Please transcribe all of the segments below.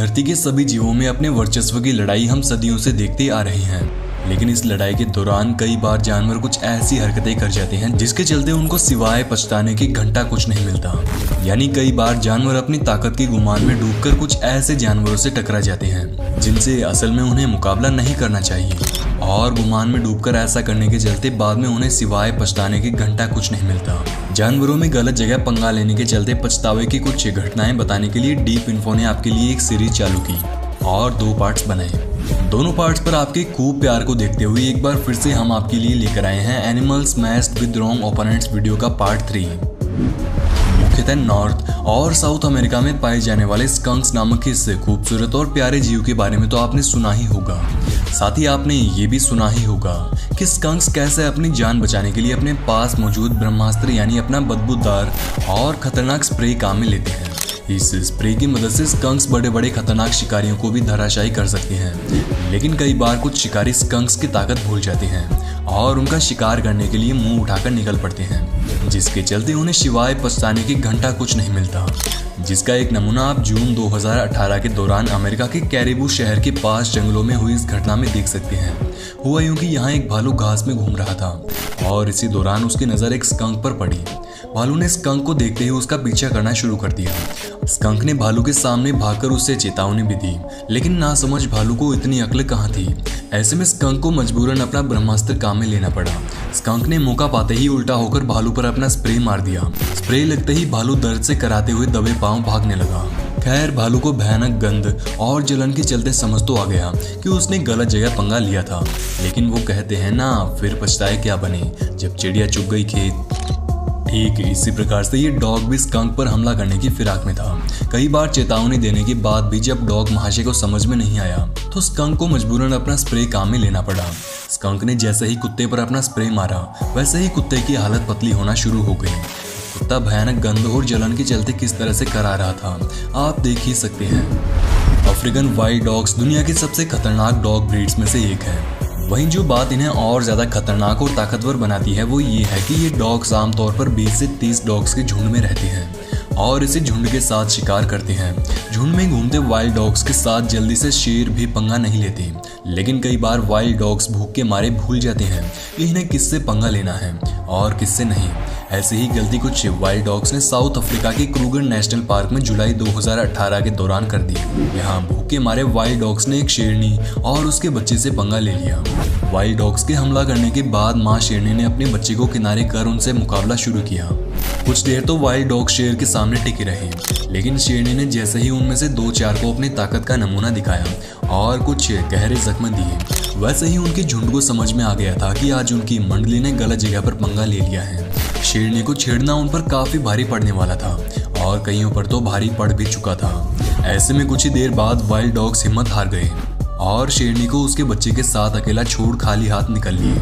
धरती के सभी जीवों में अपने वर्चस्व की लड़ाई हम सदियों से देखते आ रहे हैं, लेकिन इस लड़ाई के दौरान कई बार जानवर कुछ ऐसी हरकतें कर जाते हैं जिसके चलते उनको सिवाय पछताने की घंटा कुछ नहीं मिलता। यानी कई बार जानवर अपनी ताकत की गुमान में डूबकर कुछ ऐसे जानवरों से टकरा जाते हैं जिनसे असल में उन्हें मुकाबला नहीं करना चाहिए, और गुमान में डूबकर ऐसा करने के चलते बाद में उन्हें सिवाय पछताने की घंटा कुछ नहीं मिलता। जानवरों में गलत जगह पंगा लेने के चलते पछतावे की कुछ घटनाएं बताने के लिए डीप इन्फो ने आपके लिए एक सीरीज चालू की और 2 पार्ट्स बनाए। दोनों पार्ट्स पर आपके खूब प्यार को देखते हुए एक बार फिर से हम आपके लिए लेकर आए हैं animals matched with wrong opponents video का पार्ट 3। मुख्यतः नॉर्थ और साउथ अमेरिका में पाए जाने वाले स्कंक्स नामक इस खूबसूरत और प्यारे जीव के बारे में तो आपने सुना ही होगा। साथ ही आपने ये भी सुना ही होगा कि स्कंक्स कैसे अपनी जान बचाने के लिए अपने पास मौजूद ब्रह्मास्त्र यानी अपना बदबूदार और खतरनाक स्प्रे काम में लेते हैं। इस स्प्रे की मदद से स्कंक्स बड़े बड़े खतरनाक शिकारियों को भी धराशायी कर सकते हैं, लेकिन कई बार कुछ शिकारी स्कंक्स की ताकत भूल जाते हैं और उनका शिकार करने के लिए मुंह उठाकर निकल पड़ते हैं, जिसके चलते उन्हें सिवाय पछताने की घंटा कुछ नहीं मिलता। जिसका एक नमूना आप जून 2018 के दौरान अमेरिका के कैरिबू शहर के पास जंगलों में हुई इस घटना में देख सकते हैं। हुआ यूं कि यहाँ एक भालू घास में घूम रहा था और इसी दौरान उसकी नजर एक स्कंक पर पड़ी। भालू ने स्कंक को देखते ही उसका पीछा करना शुरू कर दिया। स्कंक ने भालू के सामने भागकर उससे चेतावनी भी दी, लेकिन नासमझ भालू को इतनी अक्ल कहाँ थी। ऐसे में स्कंक को मजबूरन अपना ब्रह्मास्त्र काम में लेना पड़ा। स्कंक ने मौका पाते ही उल्टा होकर भालू पर अपना स्प्रे मार दिया। स्प्रे लगते ही भालू दर्द से कराते हुए दबे पांव भागने लगा। खैर, भालू को भयानक गंध और जलन के चलते समझ तो आ गया कि उसने गलत जगह पंगा लिया था, लेकिन वो कहते हैं ना, फिर पछताए क्या बने जब चिड़िया चुग गई खेत। ठीक इसी प्रकार से ये डॉग भी स्कंक पर हमला करने की फिराक में था। कई बार चेतावनी देने के बाद भी जब डॉग महाशय को समझ में नहीं आया तो स्कंक को मजबूरन अपना स्प्रे काम में लेना पड़ा। स्कंक ने जैसे ही कुत्ते पर अपना स्प्रे मारा वैसे ही कुत्ते की हालत पतली होना शुरू हो गई। कुत्ता भयानक गंध और जलन के चलते किस तरह से करा रहा था आप देख ही सकते हैं। अफ्रीकन वाइल्ड डॉग्स दुनिया की सबसे खतरनाक डॉग ब्रीड्स में से एक है। वहीं जो बात इन्हें और ज़्यादा खतरनाक और ताकतवर बनाती है वो ये है कि ये डॉग्स आमतौर पर 20 से 30 डॉग्स के झुंड में रहते हैं और इसी झुंड के साथ शिकार करते हैं। झुंड में घूमते वाइल्ड डॉग्स के साथ जल्दी से शेर भी पंगा नहीं लेते, लेकिन कई बार वाइल्ड डॉग्स भूख के मारे भूल जाते हैं कि इन्हें किससे पंगा लेना है और किससे नहीं। ऐसी ही गलती कुछ वाइल्ड डॉग्स ने साउथ अफ्रीका के क्रूगर नेशनल पार्क में जुलाई 2018 के दौरान कर दी। यहाँ भूखे मारे वाइल्ड डॉग्स ने एक शेरनी और उसके बच्चे से पंगा ले लिया। वाइल्ड डॉग्स के हमला करने के बाद माँ शेरनी ने अपने बच्चे को किनारे कर उनसे मुकाबला शुरू किया। कुछ देर तो वाइल्ड डॉग शेर के सामने टिके रहे, लेकिन शेरनी ने जैसे ही उनमें से 2-4 को अपनी ताकत का नमूना दिखाया और कुछ गहरे जख्म दिए, वैसे ही उनके झुंड को समझ में आ गया था कि आज उनकी मंडली ने गलत जगह पर पंगा ले लिया है। शेरनी को छेड़ना उन पर काफी भारी पड़ने वाला था और कईयों पर तो भारी पड़ भी चुका था। ऐसे में कुछ ही देर बाद वाइल्ड डॉग्स हिम्मत हार गए और शेरनी को उसके बच्चे के साथ अकेला छोड़ खाली हाथ निकल लिए।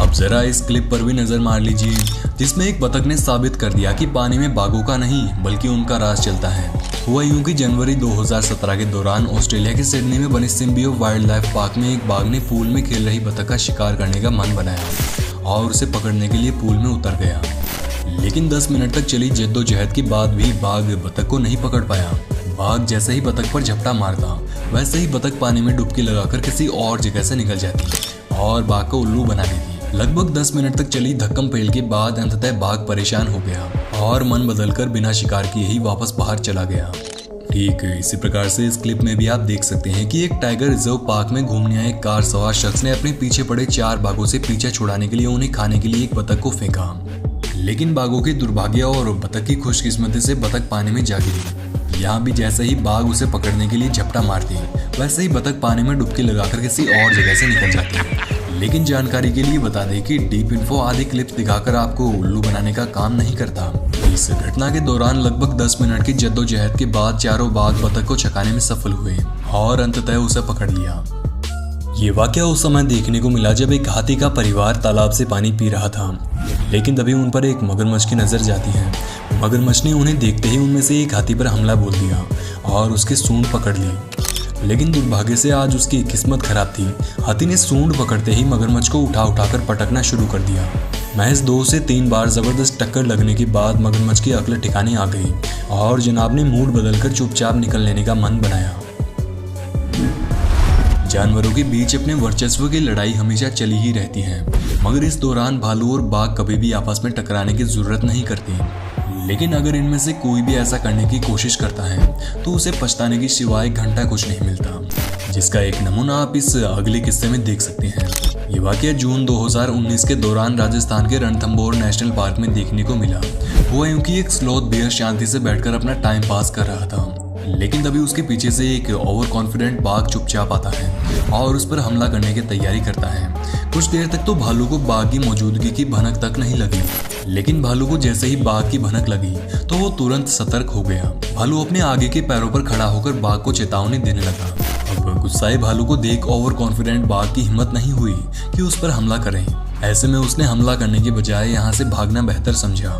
अब जरा इस क्लिप पर भी नजर मार लीजिए, जिसमें एक बतख ने साबित कर दिया कि पानी में बाघों का नहीं बल्कि उनका राज चलता है। हुआ यूं कि जनवरी 2017 के दौरान ऑस्ट्रेलिया के सिडनी में बने सिम्बियो वाइल्ड लाइफ पार्क में एक बाघ ने पूल में खेल रही बतख का शिकार करने का मन बनाया और उसे पकड़ने के लिए पूल में उतर गया। लेकिन 10 मिनट तक चली जद्दोजहद के बाद भी बाघ बतख को नहीं पकड़ पाया। बाघ जैसे ही बतख पर झपटा मारता वैसे ही बतख पानी में डुबकी लगाकर किसी और जगह से निकल जाती और बाघ को उल्लू बना देती। लगभग 10 मिनट तक चली धक्कम पेल के बाद अंततः बाघ परेशान हो गया और मन बदलकर बिना शिकार किए ही वापस बाहर चला गया। ठीक इसी प्रकार से इस क्लिप में भी आप देख सकते हैं कि एक टाइगर रिजर्व पार्क में घूमने आए कार सवार शख्स ने अपने पीछे पड़े 4 बाघों से पीछा छुड़ाने के लिए उन्हें खाने के लिए एक बतख को फेंका, लेकिन बाघों के दुर्भाग्य और बतख की खुशकिस्मती से बतख पानी में जा गिरी। यहाँ भी जैसे ही बाघ उसे पकड़ने के लिए झपटा मारती वैसे ही बतख पानी में डुबकी लगाकर किसी और जगह से निकल जाती है। लेकिन जानकारी के लिए बता दें कि डीप इन्फो आदि क्लिप्स दिखाकर आपको उल्लू बनाने का काम नहीं करता। इस घटना के दौरान लगभग 10 मिनट की जद्दोजहद के बाद चारों बाघ बतख को छकाने में सफल हुए और अंततः उसे पकड़ लिया। ये वाकया उस समय देखने को मिला जब एक हाथी का परिवार तालाब से पानी पी रहा था, लेकिन तभी उन पर एक मगरमच्छ की नजर जाती है। मगरमच्छ ने उन्हें देखते ही उनमें से एक हाथी पर हमला बोल दिया और उसकी सूंड पकड़ ली, लेकिन दुर्भाग्य से आज उसकी किस्मत खराब थी। हाथी ने सूंड पकड़ते ही मगरमच्छ को उठाकर पटकना शुरू कर दिया। महज 2 से 3 बार जबरदस्त टक्कर लगने के बाद मगरमच्छ की अक्ल ठिकाने आ गई और जनाब ने मूड बदलकर चुपचाप निकल लेने का मन बनाया। जानवरों के बीच अपने वर्चस्व की लड़ाई हमेशा चली ही रहती है, मगर इस दौरान भालू और बाघ कभी भी आपस में टकराने की जरूरत नहीं करती। लेकिन अगर इनमें से कोई भी ऐसा करने की कोशिश करता है तो उसे पछताने की सिवाय घंटा कुछ नहीं मिलता, जिसका एक नमूना आप इस अगले किस्से में देख सकते हैं। ये वाकया जून 2019 के दौरान राजस्थान के रणथंभौर नेशनल पार्क में देखने को मिला। हुआ यूं कि एक स्लॉथ बेयर शांति से बैठकर अपना टाइम पास कर रहा था, लेकिन तभी उसके पीछे से एक ओवर कॉन्फिडेंट बाघ चुपचाप आता है और उस पर हमला करने की तैयारी करता है। कुछ देर तक तो भालू को बाघ की मौजूदगी की भनक तक नहीं लगी, लेकिन भालू को जैसे ही बाघ की भनक लगी तो वो तुरंत सतर्क हो गया। भालू अपने आगे के पैरों पर खड़ा होकर बाघ को चेतावनी देने लगा। अब गुस्साए भालू को देख ओवर कॉन्फिडेंट बाघ की हिम्मत नहीं हुई कि उस पर हमला करें। ऐसे में उसने हमला करने के बजाय यहाँ से भागना बेहतर समझा।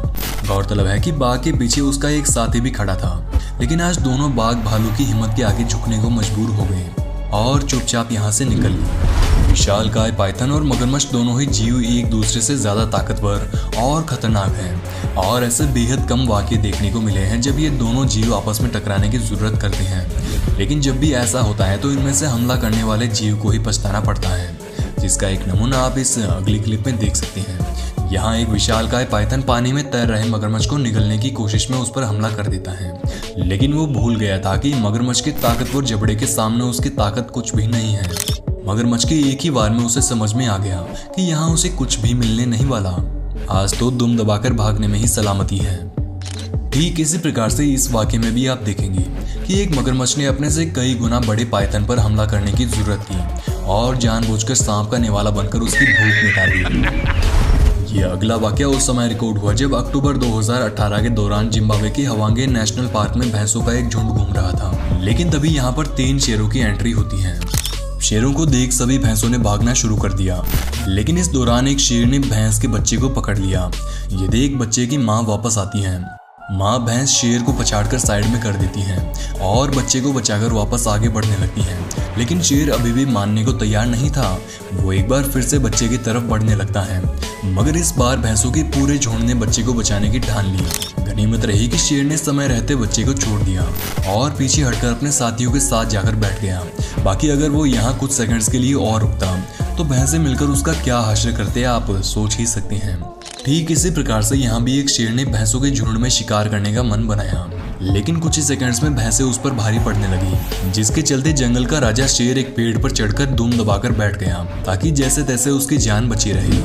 गौरतलब है कि बाघ के पीछे उसका एक साथी भी खड़ा था, लेकिन आज दोनों बाघ भालू की हिम्मत के आगे झुकने को मजबूर हो गए और चुपचाप यहाँ से निकल लिए। विशालकाय पाइथन और मगरमच्छ दोनों ही जीव एक दूसरे से ज्यादा ताकतवर और खतरनाक हैं, और ऐसे बेहद कम वाक़ये देखने को मिले हैं जब ये दोनों जीव आपस में टकराने की जरूरत करते हैं। लेकिन जब भी ऐसा होता है तो इनमें से हमला करने वाले जीव को ही पछताना पड़ता है, जिसका एक नमूना आप इस अगली क्लिप में देख सकते हैं। यहाँ एक विशालकाय पाइथन पानी में तैर रहे मगरमच्छ को निगलने की कोशिश में उस पर हमला कर देता है, लेकिन वो भूल गया था कि मगरमच्छ के ताकतवर जबड़े के सामने उसकी ताकत कुछ भी नहीं है। मगरमच्छ के एक ही वार में उसे समझ में आ गया कि यहाँ उसे कुछ भी मिलने नहीं वाला। आज तो दुम दबाकर भागने में ही सलामती है। ठीक इसी प्रकार से इस वाक्य में भी आप देखेंगे कि एक मगरमच्छ ने अपने से कई गुना बड़े पाइथन पर हमला करने की जरूरत की और जानबूझकर सांप का निवाला बनकर उसकी भूख मिटा दी। ये अगला वाक्य उस समय रिकॉर्ड हुआ जब अक्टूबर 2018 के दौरान जिम्बाब्वे के हवांगे नेशनल पार्क में भैंसों का एक झुंड घूम रहा था, लेकिन तभी यहाँ पर 3 शेरों की एंट्री होती है। शेरों को देख सभी भैंसों ने भागना शुरू कर दिया, लेकिन इस दौरान एक शेर ने भैंस के बच्चे को पकड़ लिया। ये देख बच्चे की माँ वापस आती है। माँ भैंस शेर को पछाड़कर साइड में कर देती है और बच्चे को बचाकर वापस आगे बढ़ने लगती है, लेकिन शेर अभी भी मानने को तैयार नहीं था। वो एक बार फिर से बच्चे की तरफ बढ़ने लगता है, मगर इस बार भैंसों के पूरे झुंड ने बच्चे को बचाने की ठान ली। गनीमत रही कि शेर ने समय रहते बच्चे को छोड़ दिया और पीछे हटकर अपने साथियों के साथ जाकर बैठ गया। बाकी अगर वो यहाँ कुछ सेकंड्स के लिए और रुकता तो भैंसें मिलकर उसका क्या हासिल करते आप सोच ही सकते हैं। ठीक इसी प्रकार से यहाँ भी एक शेर ने भैंसों के झुंड में शिकार करने का मन बनाया, लेकिन कुछ ही सेकंड्स में भैंसें उस पर भारी पड़ने लगी, जिसके चलते जंगल का राजा शेर एक पेड़ पर चढ़कर दुम दबाकर बैठ गया ताकि जैसे तैसे उसकी जान बची रही।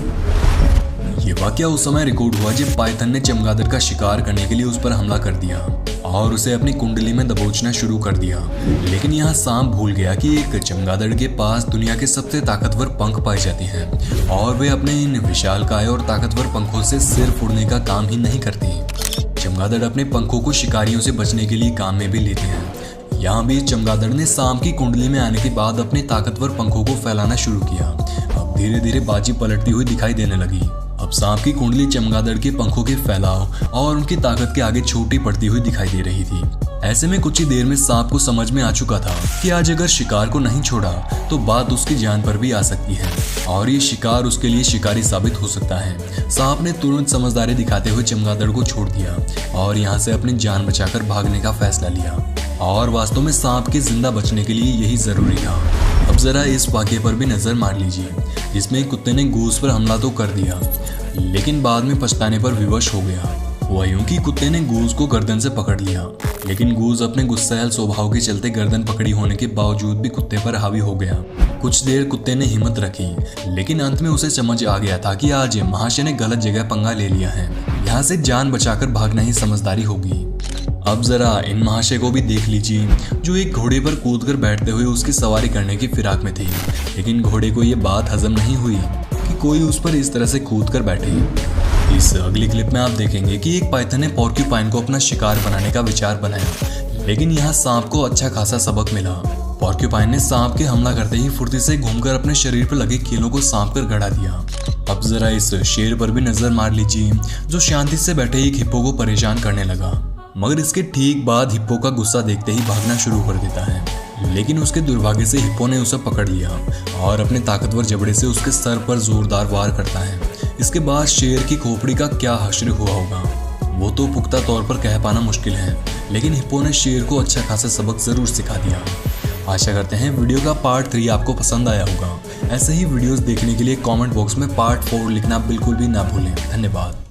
ये वाकया उस समय रिकॉर्ड हुआ जब पाइथन ने चमगादड़ का शिकार करने के लिए उस पर हमला कर दिया और उसे अपनी कुंडली में दबोचना शुरू कर दिया। लेकिन यहाँ सांप भूल गया कि एक चमगादड़ के पास दुनिया के सबसे ताकतवर पंख पाए जाते हैं और वे अपने इन विशालकाय और ताकतवर पंखों से सिर्फ उड़ने का काम ही नहीं करते। चमगादड़ अपने पंखों को शिकारियों से बचने के लिए काम में भी लेते हैं। यहाँ भी चमगादड़ ने सांप की कुंडली में आने के बाद अपने ताकतवर पंखों को फैलाना शुरू किया। अब धीरे धीरे बाजी पलटती हुई दिखाई देने लगी। अब सांप की कुंडली चमगादड़ के पंखों के फैलाव और उनकी ताकत के आगे छोटी पड़ती हुई दिखाई दे रही थी। ऐसे में कुछ ही देर में सांप को समझ में आ चुका था कि आज अगर शिकार को नहीं छोड़ा तो बात उसकी जान पर भी आ सकती है और ये शिकार उसके लिए शिकारी साबित हो सकता है। सांप ने तुरंत समझदारी दिखाते हुए चमगादड़ को छोड़ दिया और यहाँ से अपनी जान बचाकर भागने का फैसला लिया, और वास्तव में सांप के जिंदा बचने के लिए यही जरूरी था। अब जरा इस वाक़ये पर भी नजर मार लीजिए, जिसमें कुत्ते ने गूज पर हमला तो कर दिया, लेकिन बाद में पछताने पर विवश हो गया। हुआ यूं कि कुत्ते ने गूज को गर्दन से पकड़ लिया, लेकिन गूज अपने गुस्सैल स्वभाव के चलते गर्दन पकड़ी होने के बावजूद भी कुत्ते पर हावी हो गया। कुछ देर कुत्ते ने हिम्मत रखी, लेकिन अंत में उसे समझ आ गया था कि आज महाशय ने गलत जगह पंगा ले लिया है। यहाँ से जान बचाकर भागना ही समझदारी होगी। अब जरा इन महाशय को भी देख लीजिए, जो एक घोड़े पर कूदकर बैठते हुए उसकी सवारी करने की फिराक में थे, लेकिन घोड़े को ये बात हजम नहीं हुई कि कोई उस पर इस तरह से कूदकर बैठे। इस अगली क्लिप में आप देखेंगे कि एक पाइथन ने पोर्क्यूपाइन को अपना शिकार बनाने का विचार बनाया, लेकिन यहाँ सांप को अच्छा खासा सबक मिला। पोर्क्यूपाइन ने सांप के हमला करते ही फुर्ती से घूमकर अपने शरीर पर लगे कीलों को सांप कर गड़ा दिया। अब जरा इस शेर पर भी नजर मार लीजिए, जो शांति से बैठे एक हिप्पो को परेशान करने लगा, मगर इसके ठीक बाद हिप्पो का गुस्सा देखते ही भागना शुरू कर देता है। लेकिन उसके दुर्भाग्य से हिप्पो ने उसे पकड़ लिया और अपने ताकतवर जबड़े से उसके सर पर जोरदार वार करता है। इसके बाद शेर की खोपड़ी का क्या हश्र हुआ होगा वो तो पुख्ता तौर पर कह पाना मुश्किल है, लेकिन हिप्पो ने शेर को अच्छा खासा सबक जरूर सिखा दिया। आशा करते हैं वीडियो का पार्ट 3 आपको पसंद आया होगा। ऐसे ही वीडियोस देखने के लिए कमेंट बॉक्स में पार्ट 4 लिखना बिल्कुल भी ना भूलें। धन्यवाद।